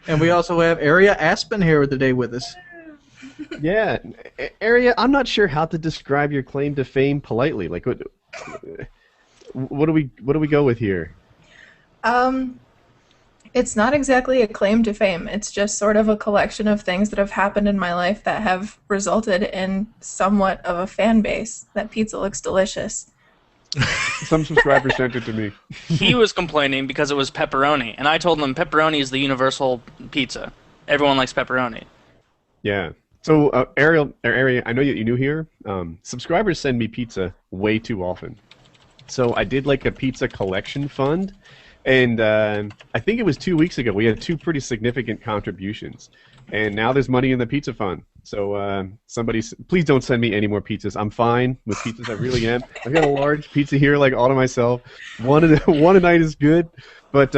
And we also have Aria Aspen here today with us. Yeah, Aria, I'm not sure how to describe your claim to fame politely. Like, what do we go with here? It's not exactly a claim to fame. It's just sort of a collection of things that have happened in my life that have resulted in somewhat of a fan base. That pizza looks delicious. Some subscriber sent it to me. He was complaining because it was pepperoni, and I told him pepperoni is the universal pizza. Everyone likes pepperoni. Yeah. So, Aria, I know that you're new here. Subscribers send me pizza way too often. So I did like a pizza collection fund. And I think it was 2 weeks ago, we had 2 pretty significant contributions. And now there's money in the pizza fund. So please don't send me any more pizzas. I'm fine with pizzas, I really am. I've got a large pizza here, like, all to myself. One a night is good. But,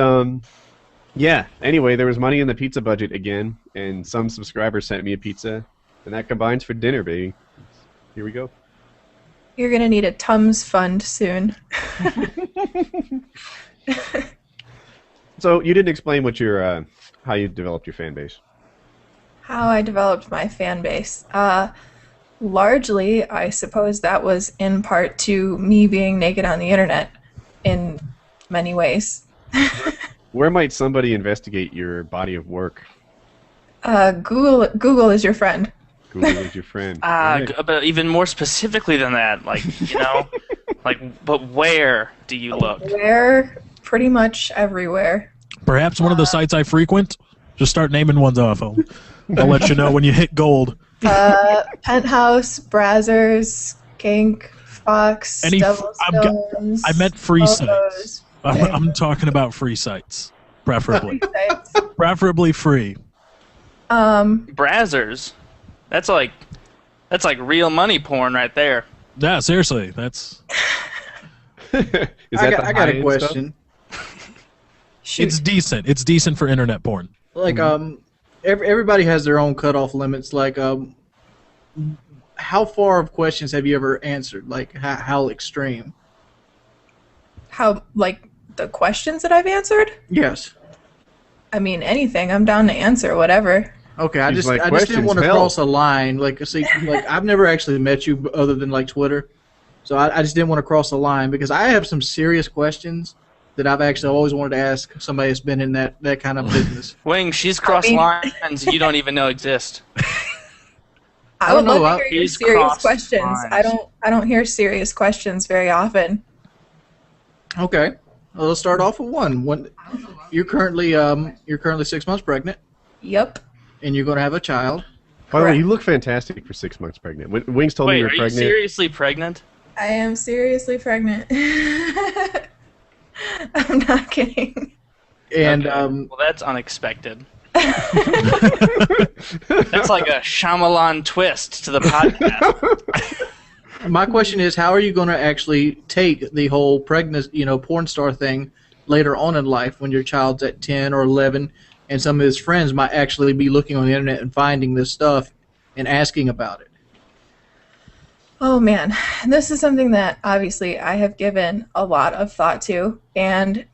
yeah, anyway, there was money in the pizza budget again. And some subscribers sent me a pizza. And that combines for dinner, baby. Here we go. You're going to need a Tums fund soon. So you didn't explain what your how you developed your fan base. How I developed my fan base. Largely, I suppose that was in part to me being naked on the internet in many ways. Where might somebody investigate your body of work? Google is your friend. Google is your friend. Right. But even more specifically than that, like, you know, but where do you look? Where? Pretty much everywhere. Perhaps one of the sites I frequent? Just start naming ones off. I'll let you know when you hit gold. Penthouse, Brazzers, Kink, Fox, Devilstones. I meant free photos. sites. I'm talking about free sites, preferably. Preferably free. Brazzers. That's like real money porn right there. Yeah, seriously, that's. I got a question. It's decent. It's decent for internet porn. Like, everybody has their own cutoff limits. Like, how far of questions have you ever answered? Like, how extreme? How, like, the questions that I've answered? Yes. I mean, anything. I'm down to answer whatever. Okay, I just didn't want to cross a line. Like, see, like, I've never actually met you other than, like, Twitter. So I just didn't want to cross a line because I have some serious questions that I've actually always wanted to ask somebody that's been in that kind of business. Wing, she's crossed lines you don't even know exist. I would love to hear your He's serious crossed questions. lines. I don't hear serious questions very often. Okay, well, let's start off with one. You're currently 6 months pregnant, Yep. and you're going to have a child. By the way, you look fantastic for 6 months pregnant. When Wings told me Wait, you were are you pregnant. seriously pregnant? I am seriously pregnant. I'm not kidding. And Okay. Well, that's unexpected. That's like a Shyamalan twist to the podcast. my question is, how are you going to actually take the whole pregnancy, porn star thing later on in life when your child's at 10 or 11 and some of his friends might actually be looking on the internet and finding this stuff and asking about it? Oh man, this is something that obviously I have given a lot of thought to, and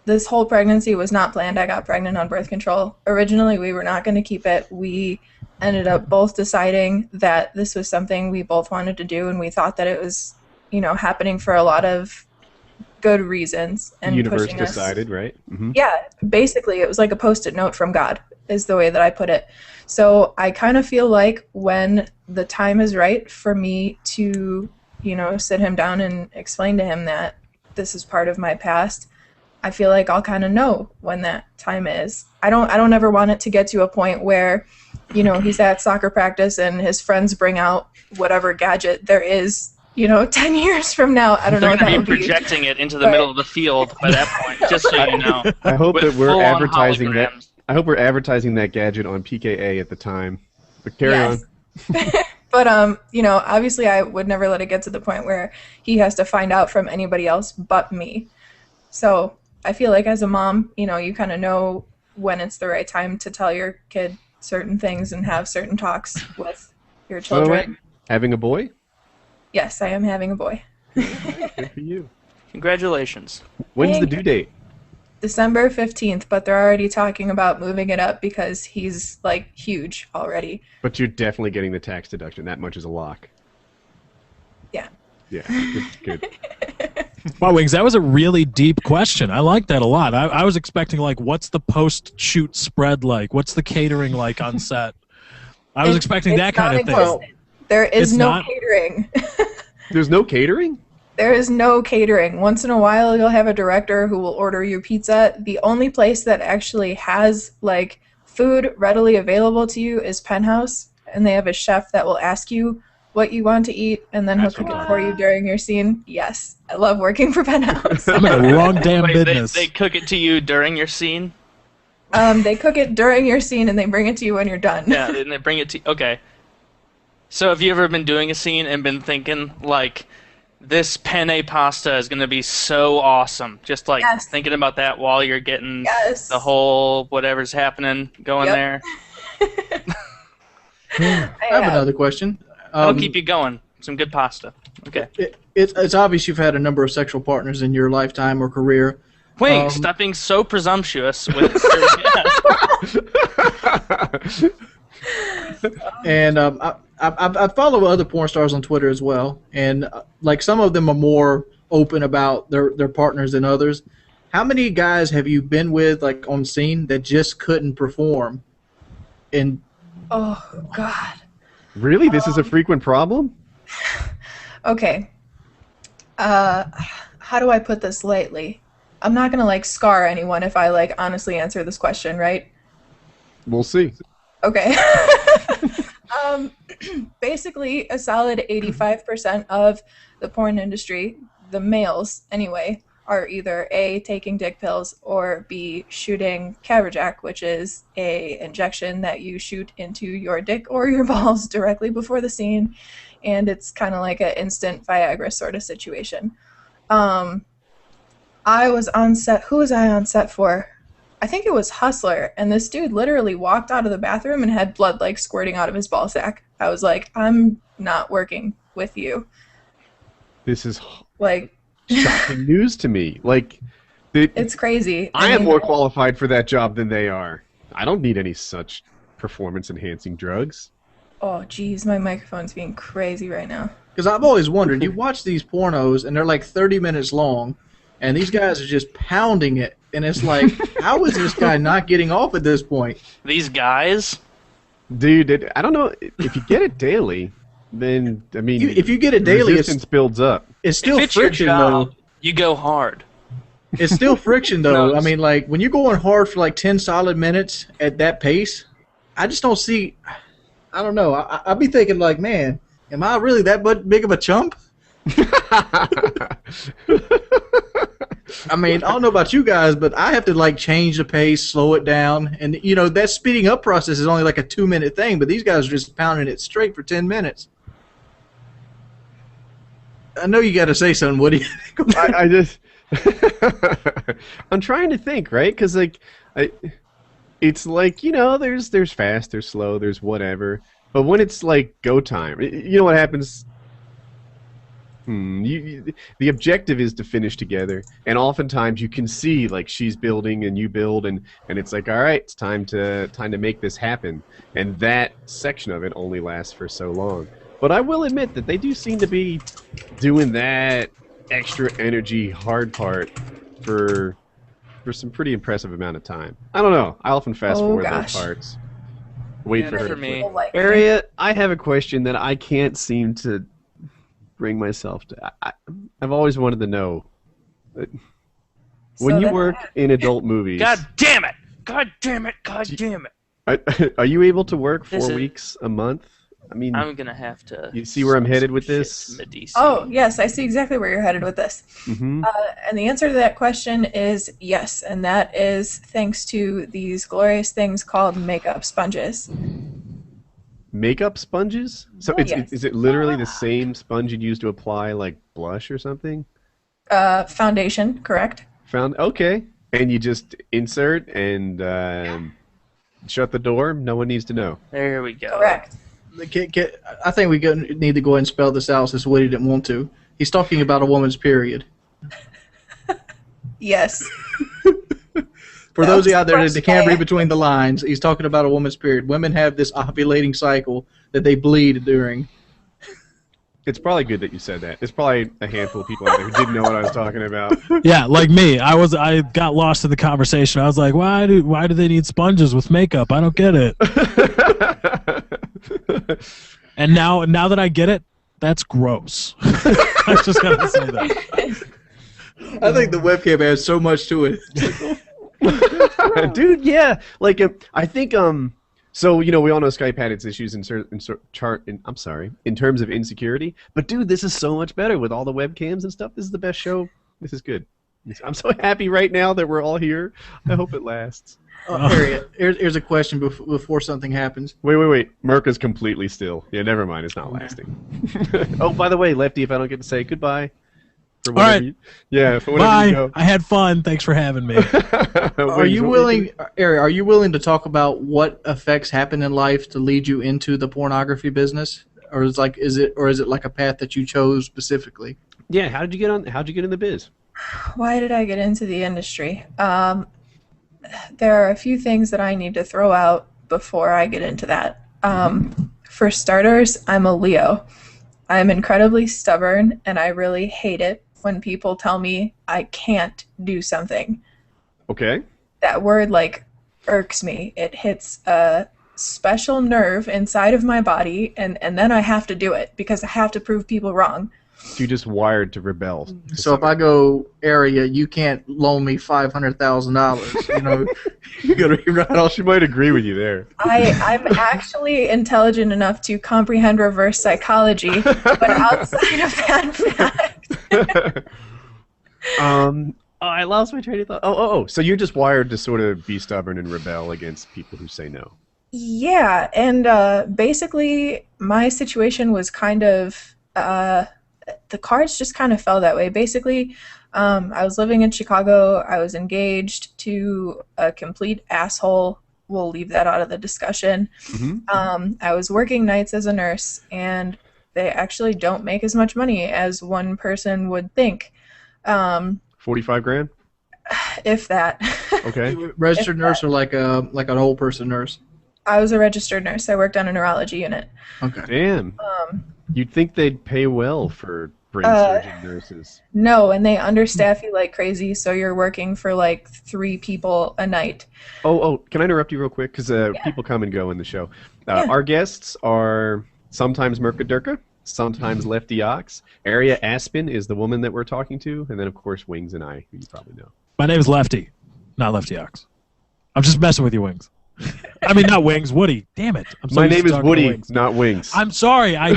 this whole pregnancy was not planned. I got pregnant on birth control. Originally, we were not going to keep it. We ended up both deciding that this was something we both wanted to do, and we thought that it was, happening for a lot of good reasons. And Universe pushing us. decided, right? Mm-hmm. Yeah, basically, it was like a Post-it note from God, is the way that I put it. So I kind of feel like when the time is right for me to, sit him down and explain to him that this is part of my past, I feel like I'll kind of know when that time is. I don't ever want it to get to a point where, he's at soccer practice and his friends bring out whatever gadget there is, 10 years from now. I don't know what that They're would going to be projecting it into the middle of the field by that point, just so you know. I hope With that we're full-on advertising that. holograms. I hope we're advertising that gadget on PKA at the time. But carry on. But obviously I would never let it get to the point where he has to find out from anybody else but me. So I feel like as a mom, you kind of know when it's the right time to tell your kid certain things and have certain talks with your children. Having a boy? Yes, I am having a boy. Good for you. Congratulations. When's the due date? December 15th, but they're already talking about moving it up because he's like huge already. But you're definitely getting the tax deduction. That much is a lock. Yeah. Yeah, good. Wow, Wings, that was a really deep question. I like that a lot. I was expecting, like, what's the post-shoot spread like? What's the catering like on set? I was expecting that kind of thing. Well, there is It's no not? catering. There's no catering? There is no catering. Once in a while, you'll have a director who will order you pizza. The only place that actually has, like, food readily available to you is Penthouse, and they have a chef that will ask you what you want to eat, and then he'll cook it for you during your scene. Yes, I love working for Penthouse. I'm in the wrong damn Wait, business. they cook it to you during your scene? They cook it during your scene, and they bring it to you when you're done. Yeah, and they bring it to... Okay. So have you ever been doing a scene and been thinking, like, this penne pasta is going to be so awesome? Just, like, Yes. thinking about that while you're getting Yes. the whole whatever's happening going Yep. there. I have another question. That'll keep you going. Some good pasta. Okay. It's obvious you've had a number of sexual partners in your lifetime or career. Wait, stop being so presumptuous with And I follow other porn stars on Twitter as well, and like some of them are more open about their partners than others. How many guys have you been with, like on scene, that just couldn't perform? And Oh, God. Really? This is a frequent problem? Okay. How do I put this lightly? I'm not going to, like, scar anyone if I, like, honestly answer this question, right? We'll see. Okay. Basically, a solid 85% of the porn industry, the males anyway, are either A, taking dick pills, or B, shooting Caberjack, which is a injection that you shoot into your dick or your balls directly before the scene, and it's kind of like an instant Viagra sort of situation. I was on set. Who was I on set for? I think it was Hustler, and this dude literally walked out of the bathroom and had blood, like, squirting out of his ball sack. I was like, I'm not working with you. This is Like, shocking news to me. Like, it's crazy. I am mean, more qualified for that job than they are. I don't need any such performance-enhancing drugs. Oh, geez, my microphone's being crazy right now. because I've always wondered, you watch these pornos and they're like 30 minutes long, and these guys are just pounding it, and it's like, how is this guy not getting off at this point? these guys. Dude, I don't know. If you get it daily, then, I mean, If you get it daily, resistance builds up. it's still If it's your friction, job, though. you go hard. It's still friction, though. No, I mean, like, when you're going hard for like 10 solid minutes at that pace, I just don't see. I don't know. I'd be thinking, like, man, am I really that big of a chump? I mean, I don't know about you guys, but I have to, like, change the pace, slow it down. And, you know, that speeding up process is only like a 2-minute thing, but these guys are just pounding it straight for 10 minutes. I know you got to say something, Woody. I just... I'm trying to think, right? Because, like, it's like, you know, there's fast, there's slow, there's whatever. But when it's, like, go time, you know what happens? The objective is to finish together, and oftentimes you can see, like, she's building and you build, and it's like, all right, it's time to make this happen. And that section of it only lasts for so long. But I will admit that they do seem to be doing that extra energy hard part for some pretty impressive amount of time. I don't know. I often fast forward those parts. Wait Yeah, for her for to me. flip. Aria, I have a question that I can't seem to bring myself to. I've always wanted to know. When you work in adult movies, God damn it! God damn it! God damn it! are you able to work 4 This is- weeks a month? I mean, I'm gonna have to. you see where I'm headed with shit this? from a DC. Oh, yes, I see exactly where you're headed with this. Mm-hmm. And the answer to that question is yes, and that is thanks to these glorious things called makeup sponges. Makeup sponges? So Yes. is it literally the same sponge you'd use to apply, like, blush or something? Foundation, correct? Okay. And you just insert and shut the door? No one needs to know. There we go. Correct. I think we need to go ahead and spell this out since Woody didn't want to. He's talking about a woman's period. Yes. For That those of was you out there the that can't read first between the lines, he's talking about a woman's period. Women have this ovulating cycle that they bleed during. It's probably good that you said that. There's probably a handful of people out there who didn't know what I was talking about. Yeah, like me. I got lost in the conversation. I was like, why do they need sponges with makeup? I don't get it. And now that I get it, that's gross. I just gotta say that. I think the webcam adds so much to it. Dude, yeah. Like, I think, so, you know, we all know Skype had its issues in terms of insecurity. But, dude, this is so much better with all the webcams and stuff. This is the best show. This is good. I'm so happy right now that we're all here. I hope it lasts. Harriet, here's a question before something happens. Wait. Murka's completely still. Yeah, never mind. It's not lasting. Oh, by the way, Lefty, if I don't get to say goodbye. For all right. For whatever you go. Bye. I had fun. Thanks for having me. Are you willing, Aria, are you willing to talk about what effects happen in life to lead you into the pornography business? Or is it like a path that you chose specifically? Yeah, how'd you get in the biz? Why did I get into the industry? There are a few things that I need to throw out before I get into that. For starters, I'm a Leo. I'm incredibly stubborn, and I really hate it when people tell me I can't do something. Okay. That word, like, irks me. It hits a special nerve inside of my body, and then I have to do it because I have to prove people wrong. You're just wired to rebel. So if I go, Aria, you can't loan me $500,000. You know, you gotta be right off. She might agree with you there. I'm actually intelligent enough to comprehend reverse psychology, but outside of that fact. I lost my train of thought. Oh. So you're just wired to sort of be stubborn and rebel against people who say no. Yeah, and basically my situation was kind of the cards just kind of fell that way. Basically, I was living in Chicago. I was engaged to a complete asshole. We'll leave that out of the discussion. Mm-hmm. I was working nights as a nurse, and they actually don't make as much money as one person would think. 45 grand? If that. Okay. Registered nurse or like an old person nurse? I was a registered nurse. I worked on a neurology unit. Okay. Damn. You'd think they'd pay well for brain surgeon nurses. No, and they understaff you like crazy, so you're working for like 3 people a night. Oh, can I interrupt you real quick? Because people come and go in the show. Our guests are sometimes Murka Durka, sometimes Lefty Ox. Aria Aspen is the woman that we're talking to, and then, of course, Wings and I, who you probably know. My name is Lefty, not Lefty Ox. I'm just messing with you, Wings. I mean, not Wings, Woody. Damn it. My name is Woody, not Wings. I'm sorry. I'm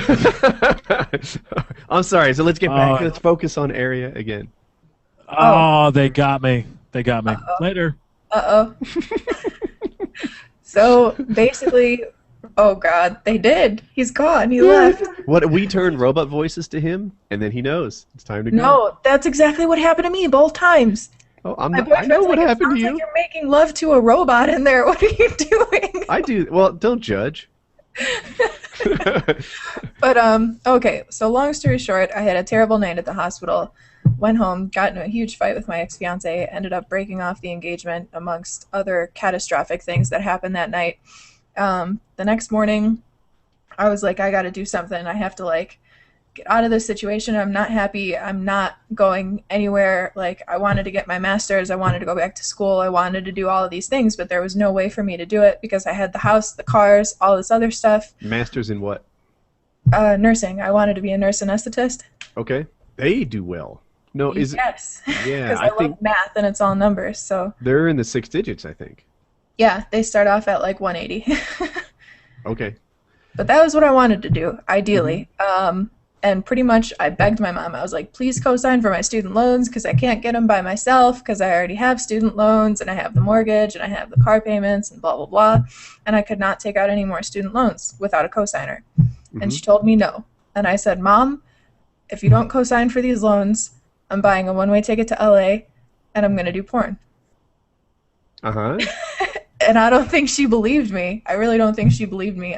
sorry. So let's get back. Let's focus on Aria again. Oh, they got me. They got me. Later. Uh-oh. So, basically, oh, God, they did. He's gone. He left. What? We turn robot voices to him, and then he knows. It's time to go. No, that's exactly what happened to me both times. Oh, I know what happened to you. Like you're making love to a robot in there. What are you doing? I do. Well, don't judge. But okay. So long story short, I had a terrible night at the hospital. Went home, got in a huge fight with my ex-fiance. Ended up breaking off the engagement, amongst other catastrophic things that happened that night. The next morning, I was like, I got to do something. I have to like get out of this situation. I'm not happy. I'm not going anywhere. Like, I wanted to get my master's. I wanted to go back to school. I wanted to do all of these things, but there was no way for me to do it because I had the house, the cars, all this other stuff. Master's in what? Nursing. I wanted to be a nurse anesthetist. Okay. They do well. No, is yes. it? Yeah, Because I love math and it's all numbers. So they're in the 6 digits, I think. Yeah, they start off at like 180. Okay. But that was what I wanted to do, ideally. And pretty much I begged my mom. I was like, please co-sign for my student loans because I can't get them by myself because I already have student loans and I have the mortgage and I have the car payments and blah, blah, blah. And I could not take out any more student loans without a co-signer. And she told me no. And I said, Mom, if you don't co-sign for these loans, I'm buying a one-way ticket to LA and I'm going to do porn. Uh-huh. And I don't think she believed me. I really don't think she believed me.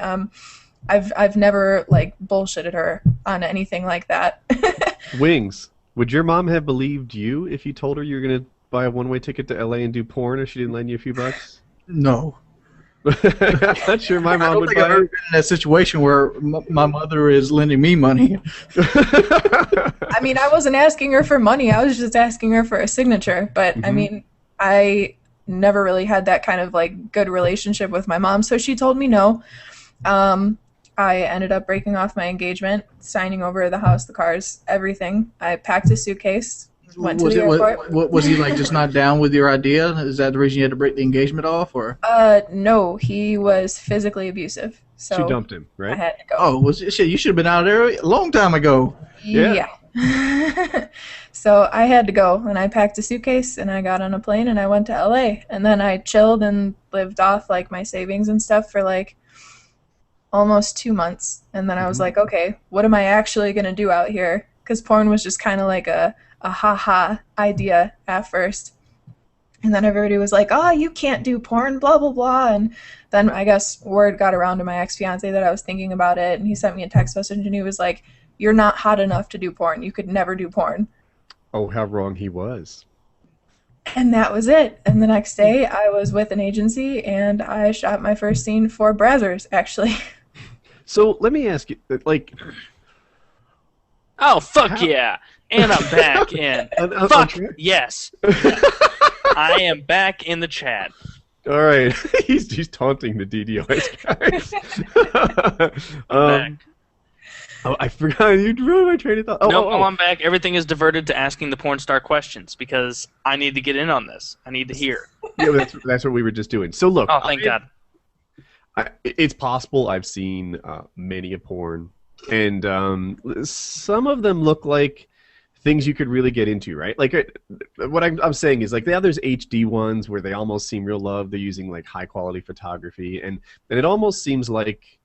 I've never like bullshitted her on anything like that. Wings, would your mom have believed you if you told her you were going to buy a one-way ticket to LA and do porn if she didn't lend you a few bucks? No. I'm not sure my I mom don't would think I've buy ever it. been in that situation where my mother is lending me money. I mean, I wasn't asking her for money. I was just asking her for a signature. But I mean, I never really had that kind of like good relationship with my mom, so she told me no. I ended up breaking off my engagement, signing over the house, the cars, everything. I packed a suitcase, went to the airport. Was he like just not down with your idea? Is that the reason you had to break the engagement off, or? No, he was physically abusive. So She dumped him, I right? had to go. Oh, shit! You should have been out of there a long time ago. Yeah. So I had to go, and I packed a suitcase, and I got on a plane, and I went to LA. And then I chilled and lived off like my savings and stuff for like almost 2 months. And then I was like, okay, what am I actually going to do out here? Because porn was just kind of like a ha-ha idea at first. And then everybody was like, oh, you can't do porn, blah, blah, blah. And then I guess word got around to my ex-fiance that I was thinking about it, and he sent me a text message, and he was like, you're not hot enough to do porn. You could never do porn. Oh, how wrong he was. And that was it. And the next day, I was with an agency, and I shot my first scene for Brazzers, actually. So let me ask you, like... Oh, fuck yeah. And I'm back in. Fuck yes. I am back in the chat. All right. he's taunting the DDoS guys. Back. Oh, I forgot. You ruined my train of thought. No, I'm back. Everything is diverted to asking the porn star questions because I need to get in on this. I need to hear. Yeah, that's what we were just doing. So look. Oh, thank God. It's possible I've seen many a porn, and some of them look like things you could really get into, right? Like what I'm saying is like there's HD ones where they almost seem real love. They're using like high quality photography, and it almost seems like,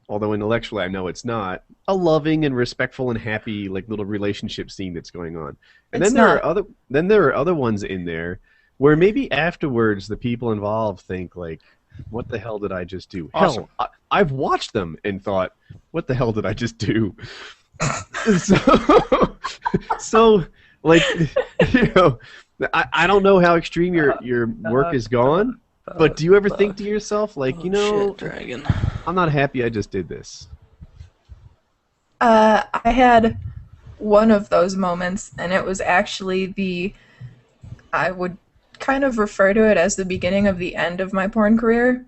although intellectually I know it's not, a loving and respectful and happy like little relationship scene that's going on. And then there are other ones in there where maybe afterwards the people involved think like, what the hell did I just do? Awesome. Hell, I've watched them and thought, what the hell did I just do? so like, you know, I don't know how extreme your work has gone, but do you ever think to yourself, like, you know, shit, Dragon. I'm not happy I just did this? I had one of those moments, and it was actually I would kind of refer to it as the beginning of the end of my porn career.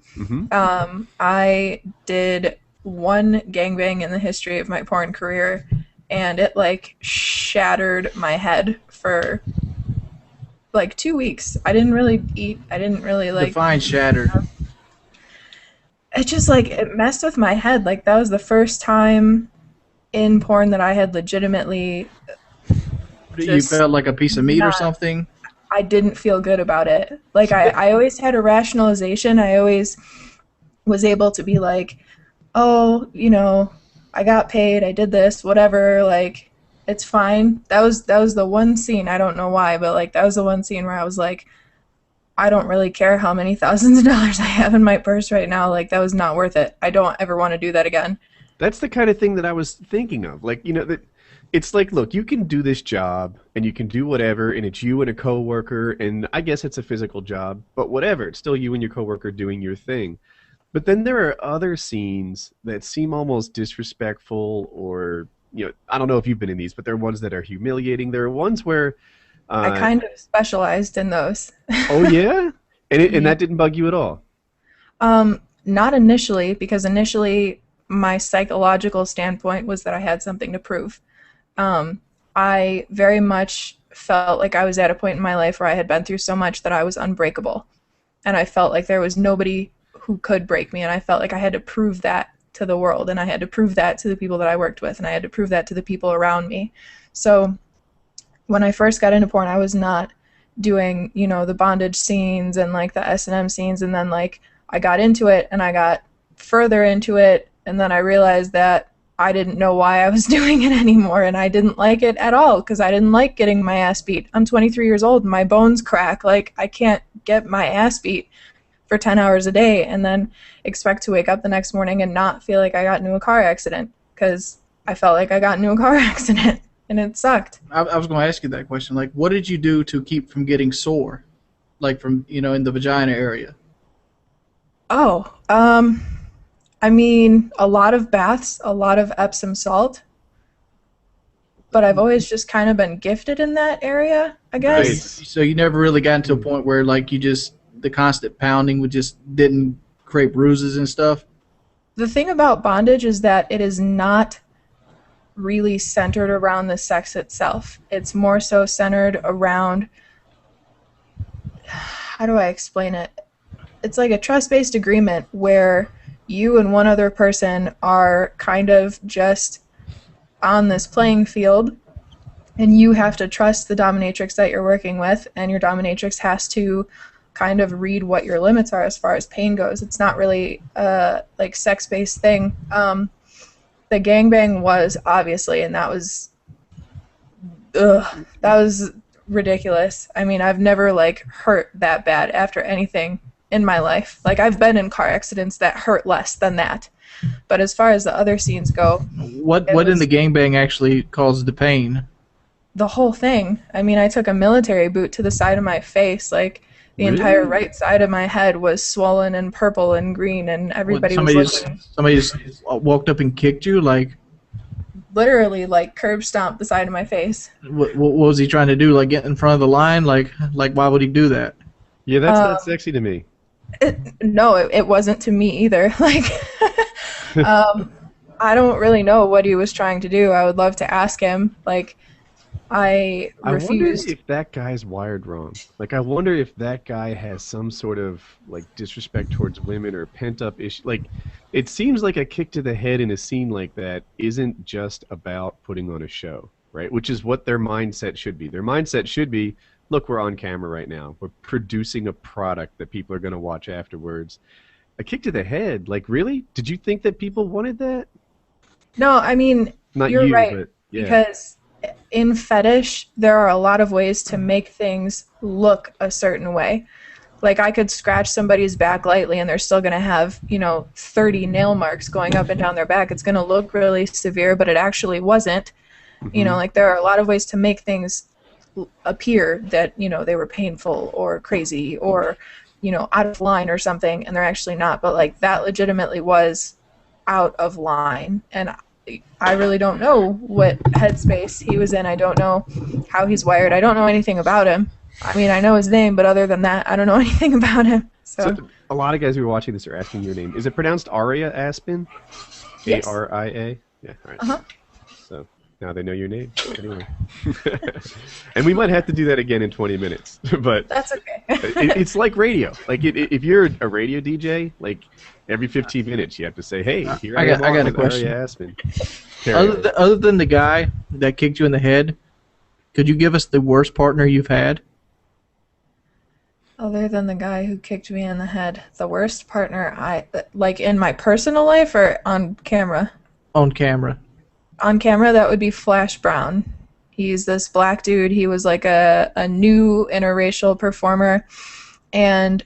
I did one gangbang in the history of my porn career, and it like shattered my head for like 2 weeks. I didn't really eat. I didn't really like. Define shattered. It just like it messed with my head. Like that was the first time in porn that I had legitimately. You felt like a piece of meat or something? I didn't feel good about it. Like I always had a rationalization. I always was able to be like, oh, you know, I got paid, I did this, whatever, like, it's fine. That was the one scene, I don't know why, but like that was the one scene where I was like, I don't really care how many thousands of dollars I have in my purse right now, like that was not worth it. I don't ever want to do that again. That's the kind of thing that I was thinking of. Like, you know, that it's like, look, you can do this job and you can do whatever, and it's you and a coworker, and I guess it's a physical job, but whatever, it's still you and your coworker doing your thing. But then there are other scenes that seem almost disrespectful, or, you know, I don't know if you've been in these, but there are ones that are humiliating. There are ones where I kind of specialized in those. Oh yeah? And that didn't bug you at all? Not initially, because initially my psychological standpoint was that I had something to prove. I very much felt like I was at a point in my life where I had been through so much that I was unbreakable. And I felt like there was nobody who could break me, and I felt like I had to prove that to the world, and I had to prove that to the people that I worked with, and I had to prove that to the people around me. So when I first got into porn, I was not doing, you know, the bondage scenes and like the S&M scenes, and then like I got into it and I got further into it, and then I realized that I didn't know why I was doing it anymore, and I didn't like it at all because I didn't like getting my ass beat. I'm 23 years old and my bones crack. Like, I can't get my ass beat for 10 hours a day and then expect to wake up the next morning and not feel like I got into a car accident, because I felt like I got into a car accident. and it sucked. I was going to ask you that question. Like, what did you do to keep from getting sore, like from in the vagina area? Oh, I mean, a lot of baths, a lot of Epsom salt, but I've always just kind of been gifted in that area, I guess. Nice. So you never really got into a point where like the constant pounding would just didn't create bruises and stuff. The thing about bondage is that it is not really centered around the sex itself. It's more so centered around, how do I explain it? It's like a trust-based agreement where you and one other person are kind of just on this playing field, and you have to trust the dominatrix that you're working with, and your dominatrix has to kind of read what your limits are as far as pain goes. It's not really a like sex-based thing. The gangbang was obviously, and that was ridiculous. I mean, I've never like hurt that bad after anything in my life. Like, I've been in car accidents that hurt less than that. But as far as the other scenes go, what in the gangbang actually caused the pain? The whole thing. I mean, I took a military boot to the side of my face. Like, the entire right side of my head was swollen and purple and green, and everybody was looking. Somebody just walked up and kicked you, like literally, like curb stomped the side of my face. What was he trying to do? Like get in front of the line? Like why would he do that? Yeah, that's not sexy to me. No, it wasn't to me either. Like, I don't really know what he was trying to do. I would love to ask him. Like, I refused. I wonder if that guy's wired wrong. Like, I wonder if that guy has some sort of like disrespect towards women or pent up issue. Like, it seems like a kick to the head in a scene like that isn't just about putting on a show, right? Which is what their mindset should be. Their mindset should be, look, we're on camera right now. We're producing a product that people are going to watch afterwards. A kick to the head, like, really? Did you think that people wanted that? No, I mean, Not you're you, right. but yeah. Because in fetish, there are a lot of ways to make things look a certain way. Like, I could scratch somebody's back lightly and they're still going to have, 30 nail marks going up and down their back. It's going to look really severe, but it actually wasn't. Mm-hmm. Like, there are a lot of ways to make things appear that, they were painful or crazy or, out of line or something, and they're actually not. But, like, that legitimately was out of line. And I really don't know what headspace he was in. I don't know how he's wired. I don't know anything about him. I mean, I know his name, but other than that, I don't know anything about him. So a lot of guys who are watching this are asking your name. Is it pronounced Aria Aspen? Yes. A-R-I-A? Yeah, all right. Uh-huh. So now they know your name. Anyway. And we might have to do that again in 20 minutes. But that's okay. It's like radio. Like, if you're a radio DJ, like, every 15 minutes you have to say, hey, here I got a question. Aria Aspen. Other than the guy that kicked you in the head, could you give us the worst partner you've had? Other than the guy who kicked me in the head, the worst partner like in my personal life or on camera? On camera. On camera, that would be Flash Brown. He's this black dude. He was like a new interracial performer. And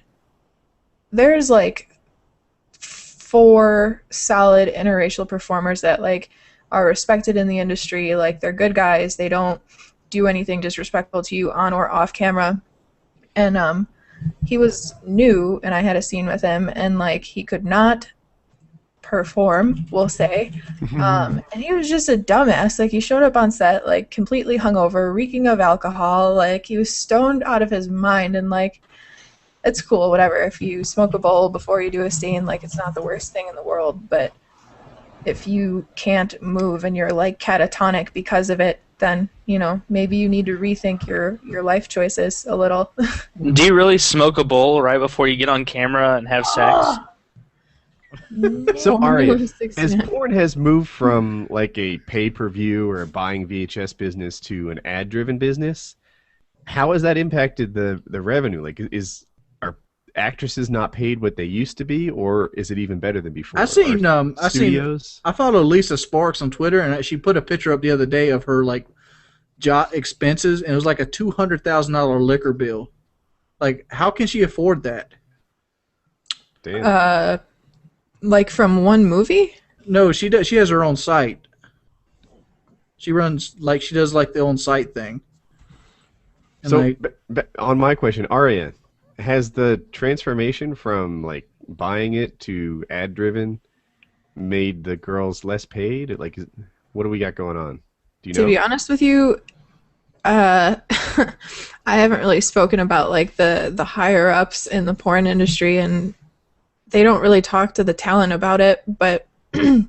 there's like 4 solid interracial performers that like are respected in the industry. Like, they're good guys. They don't do anything disrespectful to you on or off camera. And he was new, and I had a scene with him, and like, he could not perform, we'll say. And he was just a dumbass. Like, he showed up on set like completely hungover, reeking of alcohol. Like, he was stoned out of his mind. And like, it's cool, whatever. If you smoke a bowl before you do a scene, like, it's not the worst thing in the world. But if you can't move and you're like catatonic because of it, then maybe you need to rethink your life choices a little. Do you really smoke a bowl right before you get on camera and have sex? So Aria, as porn has moved from like a pay-per-view or a buying VHS business to an ad-driven business, how has that impacted the revenue? Like, are actresses not paid what they used to be, or is it even better than before? I follow Lisa Sparks on Twitter, and she put a picture up the other day of her like job expenses, and it was like a $200,000 liquor bill. Like, how can she afford that? Damn. Like, from one movie? No, she does. She has her own site. She runs she does the on-site thing. And So on my question, Aria, has the transformation from buying it to ad driven made the girls less paid? What do we got going on? Do you know? To be honest with you, I haven't really spoken about the higher ups in the porn industry, and they don't really talk to the talent about it. But I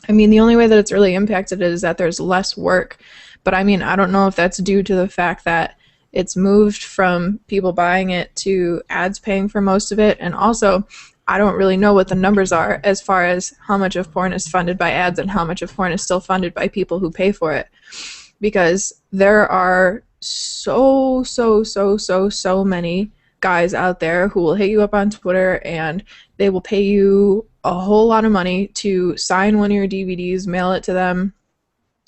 mean, the only way that it's really impacted it is that there's less work. But I mean, I don't know if that's due to the fact that it's moved from people buying it to ads paying for most of it, and also I don't really know what the numbers are as far as how much of porn is funded by ads and how much of porn is still funded by people who pay for it. Because there are so many guys out there who will hit you up on Twitter and they will pay you a whole lot of money to sign one of your DVDs, mail it to them,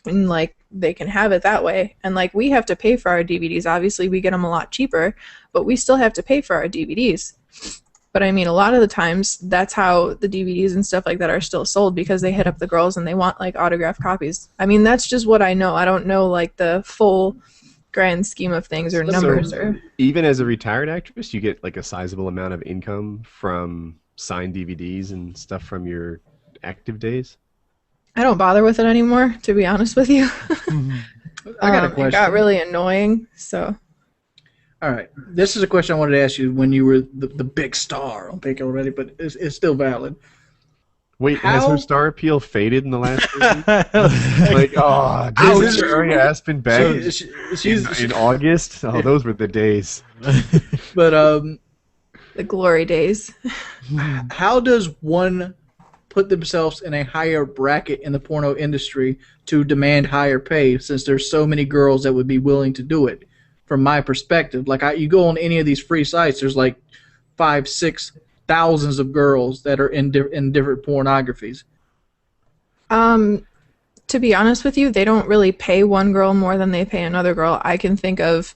and they can have it that way. And we have to pay for our DVDs. Obviously we get them a lot cheaper, but we still have to pay for our DVDs. But I mean, a lot of the times that's how the DVDs and stuff like that are still sold, because they hit up the girls and they want autographed copies. I mean, that's just what I know. I don't know the full grand scheme of things or numbers. Even as a retired actress, you get a sizable amount of income from signed DVDs and stuff from your active days? I don't bother with it anymore, to be honest with you. I got a question. It got really annoying, so. All right. This is a question I wanted to ask you when you were the big star on Painkiller Already, but it's still valid. Wait, has her star appeal faded in the last season? Is Aria Aspen back in August? Oh, those were the days. But the glory days. How does one put themselves in a higher bracket in the porno industry to demand higher pay, since there's so many girls that would be willing to do it? From my perspective, you go on any of these free sites, there's 5-6 thousands of girls that are in different pornographies. To be honest with you, they don't really pay one girl more than they pay another girl. I can think of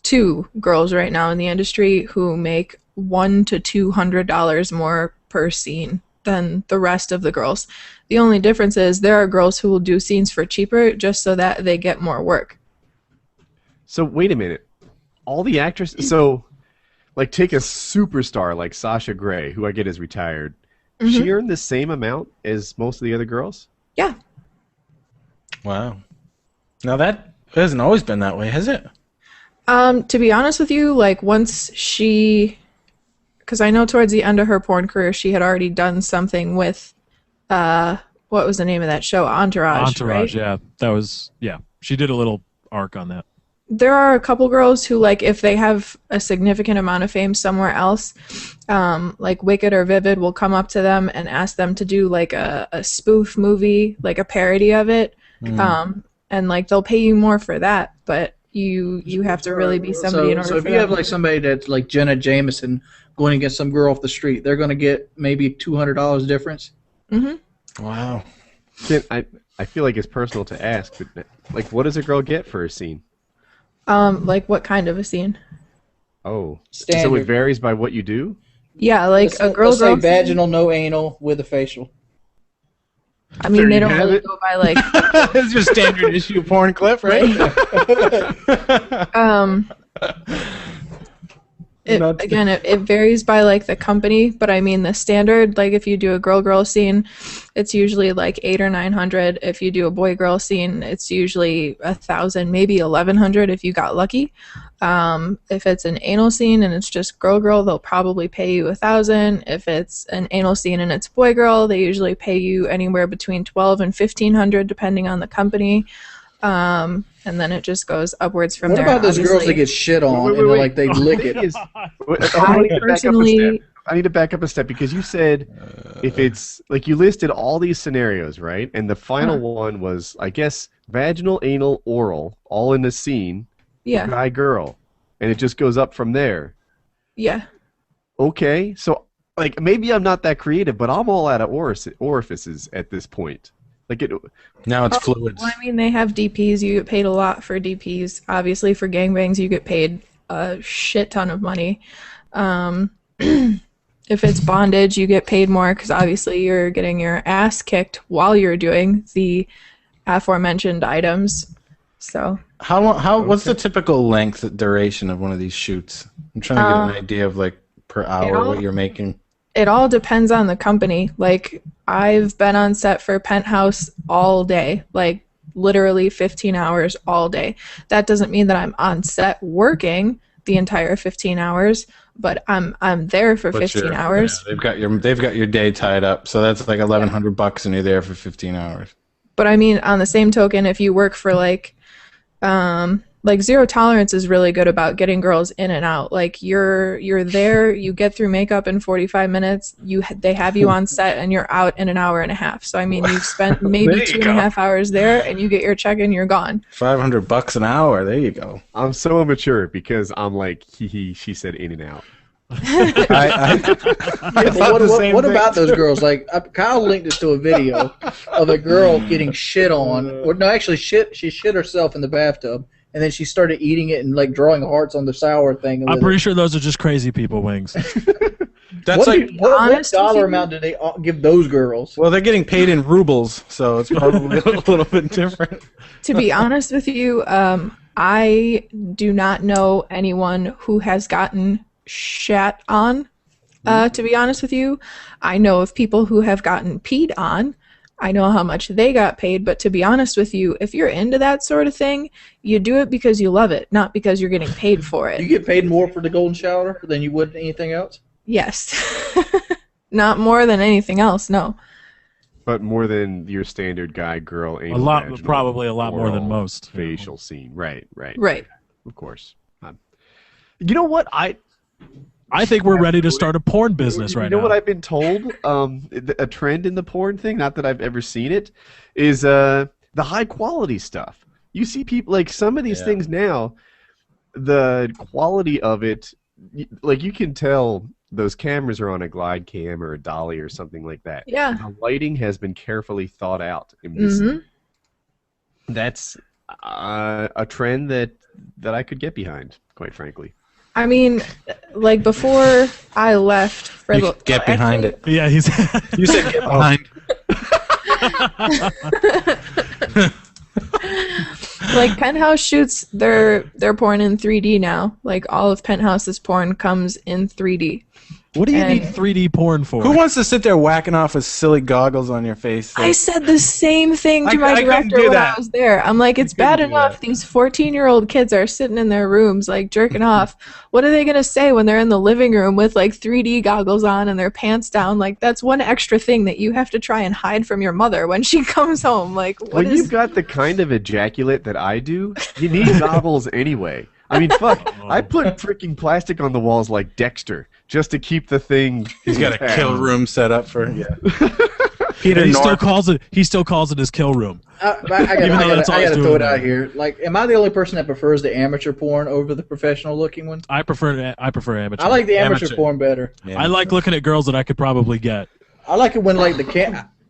2 girls right now in the industry who make $100 to $200 more per scene than the rest of the girls. The only difference is there are girls who will do scenes for cheaper just so that they get more work. So wait a minute. All the actresses, take a superstar like Sasha Grey, who I get is retired. Mm-hmm. She earned the same amount as most of the other girls? Yeah. Wow. Now that hasn't always been that way, has it? To be honest with you, once she, because I know towards the end of her porn career, she had already done something with, what was the name of that show? Entourage, right? Yeah. That was, yeah. She did a little arc on that. There are a couple girls who, if they have a significant amount of fame somewhere else, Wicked or Vivid will come up to them and ask them to do, a spoof movie, a parody of it, and, they'll pay you more for that, but you have to really be somebody in order So if for you them. have, somebody that's like Jenna Jameson going against some girl off the street, they're going to get maybe $200 difference? Mm-hmm. Wow. I feel like it's personal to ask, but, what does a girl get for a scene? What kind of a scene? Oh, Standard. So it varies by what you do? Yeah, Let's say scene. vaginal, no anal, with a facial. I mean, There they you don't have really it. go by It's just standard issue porn clip, right? It varies by the company, but I mean the standard, if you do a girl scene, it's usually 800 or 900. If you do a boy-girl scene, it's usually 1,000, maybe 1,100 if you got lucky. If it's an anal scene and it's just girl, they'll probably pay you 1,000. If it's an anal scene and it's boy-girl, they usually pay you anywhere between 1,200 and 1,500 depending on the company. And then it just goes upwards from there. What about those girls that get shit on and they lick it? I need to back up a step, because you said if it's you listed all these scenarios, right? And the final one was, I guess, vaginal, anal, oral, all in the scene. Yeah. Guy, girl, and it just goes up from there. Yeah. Okay, so maybe I'm not that creative, but I'm all out of orifices at this point. Now it's fluids. Well, I mean, they have DPs. You get paid a lot for DPs. Obviously, for gangbangs, you get paid a shit ton of money. If it's bondage, you get paid more because obviously you're getting your ass kicked while you're doing the aforementioned items. So How long? What's the typical length duration of one of these shoots? I'm trying to get an idea of like per hour what you're making. it all depends on the company. Like, I've been on set for Penthouse all day, like literally 15 hours all day. That doesn't mean that I'm on set working the entire 15 hours, but I'm there for 15 hours. Yeah, they've got your day tied up, so that's like $1,100 and you're there for 15 hours. But I mean, on the same token, if you work for like Zero Tolerance is really good about getting girls in and out. Like, you're there, you get through makeup in 45 minutes, they have you on set, and you're out in an hour and a half. So I mean, you've spent maybe 2.5 hours there, and you get your check and you're gone. $500 an hour. There you go. I'm so immature because I'm like she said in and out. What about those girls? Like, Kyle linked us to a video of a girl getting shit on. Or no, actually, she shit herself in the bathtub, and then she started eating it and like drawing hearts on the shower thing. I'm pretty sure those are just crazy people, Wings. That's what dollar amount do they give those girls? Well, they're getting paid in rubles, so it's probably a little bit different. To be honest with you, I do not know anyone who has gotten shat on. To be honest with you, I know of people who have gotten peed on. I know how much they got paid, but to be honest with you, if you're into that sort of thing, you do it because you love it, not because you're getting paid for it. You get paid more for the golden shower than you would anything else? Yes. Not more than anything else, no. But more than your standard guy, girl, probably a lot more than most. Facial scene, right. Of course. You know what? I think we're ready to start a porn business right now. You know what I've been told? A trend in the porn thing, not that I've ever seen it, is the high quality stuff. You see people, like some of these things now, the quality of it, like you can tell those cameras are on a glide cam or a dolly or something like that. Yeah. The lighting has been carefully thought out in this. That's a trend that I could get behind, quite frankly. I mean, like before I left for get behind it. Yeah, you said get behind. Like Penthouse shoots their porn in 3D now. Like all of Penthouse's porn comes in 3D. What do you need 3D porn for? Who wants to sit there whacking off with silly goggles on your face? I said the same thing to my director when I was there. I'm like, it's bad enough these 14-year-old kids are sitting in their rooms like jerking off. What are they going to say when they're in the living room with like 3D goggles on and their pants down? Like, that's one extra thing that you have to try and hide from your mother when she comes home. Like, when you've got the kind of ejaculate that I do, you need goggles anyway. I mean, fuck, I put freaking plastic on the walls like Dexter just to keep the thing. He's got a kill room set up for Peter. He still calls it his kill room. I gotta throw it out here. Like, am I the only person that prefers the amateur porn over the professional looking one? I prefer amateur. I like the amateur porn better. I like looking at girls that I could probably get. I like it when like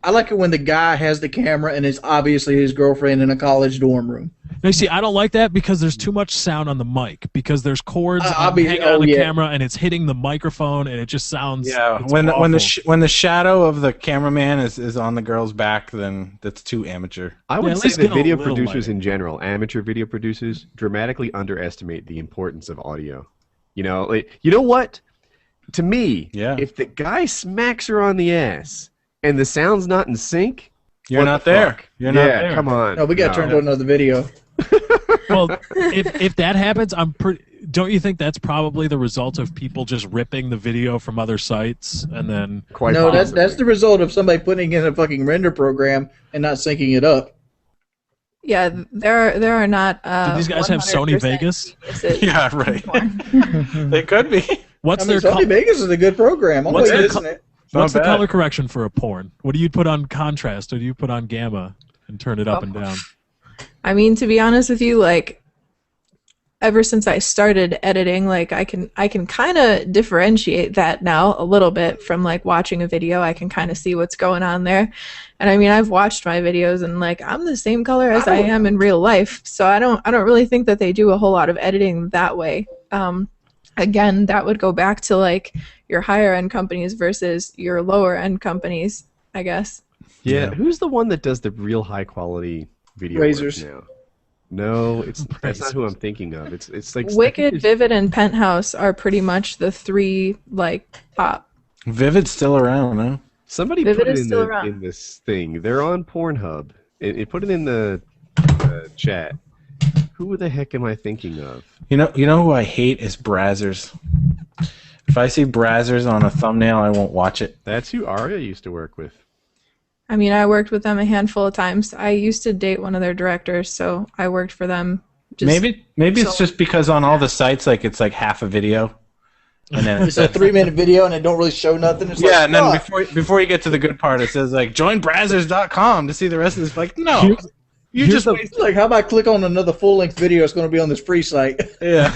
I like it when the guy has the camera and it's obviously his girlfriend in a college dorm room. Now, see, I don't like that because there's too much sound on the mic, because there's cords hanging on the camera and it's hitting the microphone and it just sounds when the shadow of the cameraman is on the girl's back, then that's too amateur. I would say that video producers in general, amateur video producers, dramatically underestimate the importance of audio. You know, like, you know what? To me, if the guy smacks her on the ass and the sound's not in sync, you're not there. You're not there. Come on. No, we got to turn to another video. Well, if that happens, don't you think that's probably the result of people just ripping the video from other sites and then? That's the result of somebody putting in a fucking render program and not syncing it up. Yeah, there are not. Do these guys have Sony Vegas? Yeah, right. They could be. Sony Vegas is a good program. What's the color correction for a porn? What do you put on contrast, or do you put on gamma and turn it up and down? I mean, to be honest with you, like, ever since I started editing, like, I can kind of differentiate that now a little bit from like watching a video. I can kind of see what's going on there. And I mean, I've watched my videos and like I'm the same color as I am in real life. So I don't really think that they do a whole lot of editing that way. Again, that would go back to like your higher end companies versus your lower end companies, I guess. Yeah. Who's the one that does the real high quality video Razors. work now. No, that's not who I'm thinking of. It's like Wicked, Vivid, and Penthouse are pretty much the three like top. Vivid's still around, huh? somebody Vivid put it is in still the around. in this thing. They're on Pornhub. It put it in the chat. Who the heck am I thinking of? You know who I hate is Brazzers. If I see Brazzers on a thumbnail, I won't watch it. That's who Aria used to work with. I mean, I worked with them a handful of times. I used to date one of their directors, so I worked for them. Maybe it's just because on all the sites, like it's like half a video, and then It's a 3-minute video and it don't really show nothing. It's yeah, like, and then fuck. before you get to the good part, it says like join Brazzers.com to see the rest of this. Like no, Here's- you here's just It's like, how about I click on another full-length video? It's going to be on this free site. yeah.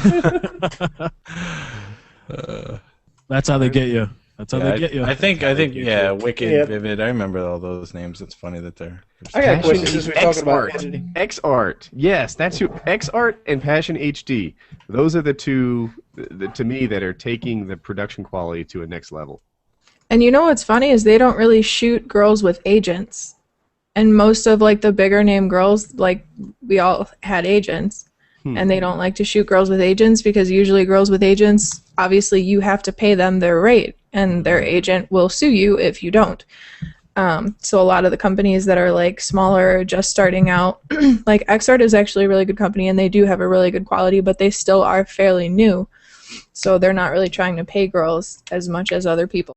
That's how they get you. That's how they get you. I think yeah, Wicked, Yep. Vivid. I remember all those names. It's funny that they're. I got questions since we're talking about X-Art. editing. X-Art. Yes, that's who. X-Art and Passion HD. Those are the two, to me, that are taking the production quality to a next level. And you know what's funny is they don't really shoot girls with agents. And most of like the bigger name girls, like we all had agents. And they don't like to shoot girls with agents because usually girls with agents, obviously you have to pay them their rate and their agent will sue you if you don't. So a lot of the companies that are like smaller, just starting out, like Xart is actually a really good company and they do have a really good quality, but they still are fairly new. So they're not really trying to pay girls as much as other people.